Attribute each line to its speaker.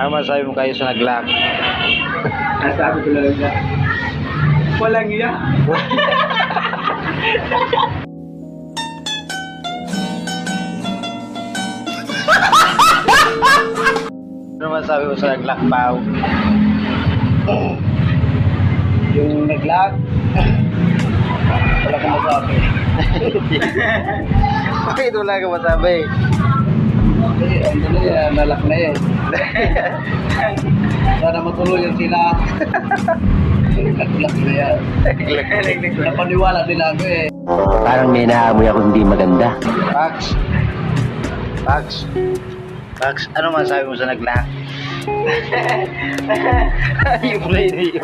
Speaker 1: Ano masabi mo kayo sa nag-lock?
Speaker 2: Nasabi ko lang siya. Walang iya.
Speaker 1: Ano masabi mo sa nag-lock, Pao?
Speaker 2: Yung nag-lag. Wala kang masabi.
Speaker 1: Bakit wala ka masabi?
Speaker 2: Kasi ano na yan, nalak na yan. Sana matuluyan sila. Nag-lag na yan. Napaniwala din ako eh.
Speaker 3: Parang may naamoy ako hindi maganda.
Speaker 1: Pax. Pax. Pax, ano masabi mo sa nag-lock? Yung play niyo.